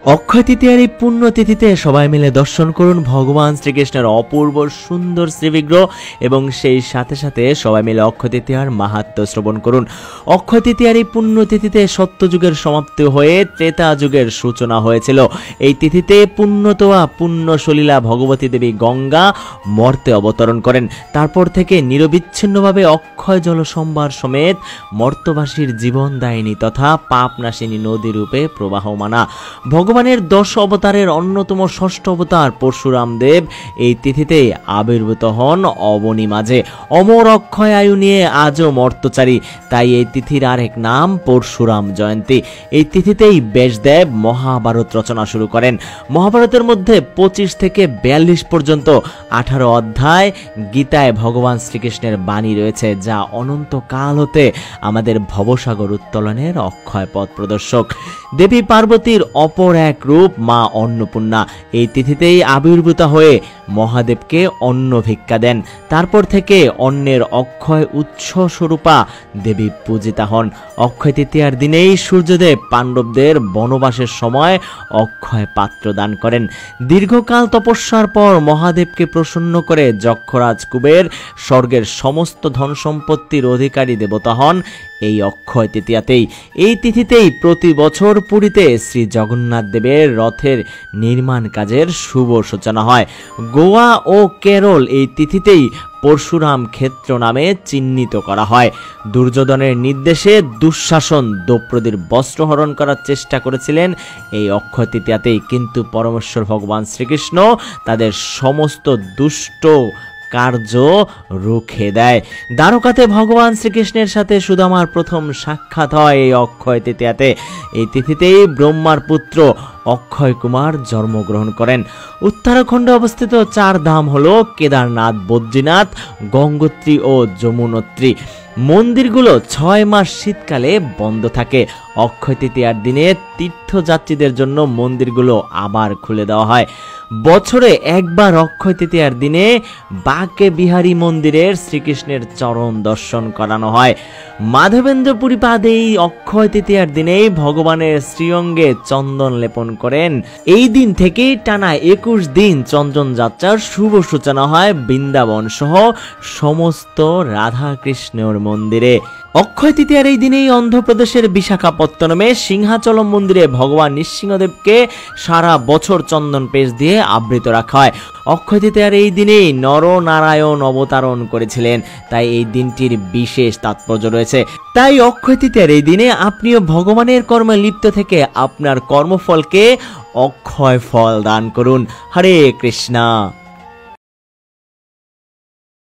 অক্ষয় তৃতীয়ার এই পুণ্যতিথিতে সবাই মিলে দর্শন করুন ভগবান শ্রীকৃষ্ণের অপূর্ব সুন্দর শ্রীবিগ্রহ এবং সেই সাথে সাথে সবাই মিলে অক্ষয় তৃতীয়ার মাহাত্ম্য শ্রবণ করুন। অক্ষয় তৃতীয়ার এই পুণ্যতিথিতে সত্যযুগের সমাপ্তি হয়ে ত্রেতা যুগের সূচনা হয়েছিল। এই তিথিতে পুণ্যতোয়া পুণ্যসলীলা ভগবতী দেবী গঙ্গা মর্তে অবতরণ করেন। তারপর থেকে নিরবিচ্ছিন্নভাবে অক্ষয় জল সম্ভার সমেত মর্তবাসীর জীবনদায়িনী তথা পাপনাশিনী নদী রূপে প্রবাহমানা। ভগবানের 10 অবতারের অন্যতম ষষ্ঠ অবতার পরশুরাম দেব এই তিথিতে আবির্ভূত হন অবনী মাঝে। অমর অক্ষয় আয়ু নিয়ে আজও মর্তচারী, তাই এই তিথির আরেক নাম পরশুরাম জয়ন্তী। এই তিথিতেই ব্যাসদেব মহাভারত রচনা শুরু করেন। মহাভারতের মধ্যে 25 থেকে 42 পর্যন্ত 18 অধ্যায় গীতায় ভগবান শ্রীকৃষ্ণের বাণী রয়েছে, যা অনন্তকাল হতে আমাদের ভবসাগর উত্তোলনের অক্ষয় পথ প্রদর্শক। দেবী পার্বতীর অপর এক রূপ মা অন্নপূর্ণা এই তিথিতেই আবির্ভূত হয়ে মহাদেবকে অন্ন ভিক্ষা দেন। তারপর থেকে অন্নের অক্ষয় উৎস স্বরূপা দেবী পূজিতা হন। অক্ষয় তৃতীয়ার দিনেই সূর্যদেব পাণ্ডবদের বনবাসের সময় অক্ষয় পাত্র দান করেন। দীর্ঘকাল তপস্যার পর মহাদেবকে প্রসন্ন করে যক্ষরাজ কুবের স্বর্গের সমস্ত ধন সম্পত্তির অধিকারী দেবতা হন এই অক্ষয় তৃতীয়াতেই। এই তিথিতেই প্রতি বছর পুরীতে শ্রী জগন্নাথ দেবের রথের নির্মাণ কাজের শুভ সূচনা হয়। গোয়া ও কেরল এই তিথিতেই পরশুরাম ক্ষেত্র নামে চিহ্নিত করা হয়। দুর্যোধনের নির্দেশে দুঃশাসন দ্রৌপদীর বস্ত্রহরণ করার চেষ্টা করেছিলেন এই অক্ষয় তৃতীয়াতেই, কিন্তু পরমেশ্বর ভগবান শ্রীকৃষ্ণ তাদের সমস্ত দুষ্ট কার্য রুখে দেয়। দ্বারকাতে ভগবান শ্রীকৃষ্ণের সাথে সুদামার প্রথম সাক্ষাৎ হয় এই অক্ষয় তৃতীয়াতে। এই তিথিতেই ব্রহ্মার পুত্র অক্ষয় কুমার জন্মগ্রহণ করেন। উত্তরাখণ্ডে অবস্থিত 4 ধাম হলো কেদারনাথ, বদ্রীনাথ, গঙ্গোত্রী ও যমুনোত্রী। মন্দিরগুলো 6 মাস শীতকালে বন্ধ থাকে। অক্ষয় তৃতীয়ার দিনে তীর্থযাত্রীদের জন্য মন্দিরগুলো আবার খুলে দেওয়া হয়। বছরে একবার অক্ষয় তৃতীয়ার দিনে বাঁকে বিহারী মন্দিরের শ্রীকৃষ্ণের চরণ দর্শন করানো হয়। মাধবেন্দ্রপুরী পাদে এই অক্ষয় তৃতীয়ার দিনেই ভগবানের শ্রীঅঙ্গে চন্দন লেপন করেন। এই দিন থেকেই টানা 21 দিন চন্দন যাত্রার শুভ সূচনা হয় বৃন্দাবন সহ সমস্ত রাধা কৃষ্ণের মন্দিরে। অক্ষয় তৃতীয়ার এই দিনেই অন্ধ্রপ্রদেশের বিশাখাপত্তনমে সিংহাচলম মন্দিরে ভগবান নৃসিংহদেবকে সারা বছর চন্দন পেশ দিয়ে আবৃত রাখা হয়। অক্ষয় তৃতীয়ার এই দিনেই নরনারায়ণ অবতারণ করেছিলেন, তাই এই দিনটির বিশেষ তাৎপর্য রয়েছে। তাই অক্ষয় তৃতীয়ার এই দিনে আপনিও ভগবানের কর্মে লিপ্ত থেকে আপনার কর্মফলকে অক্ষয় ফল দান করুন। হরে কৃষ্ণা।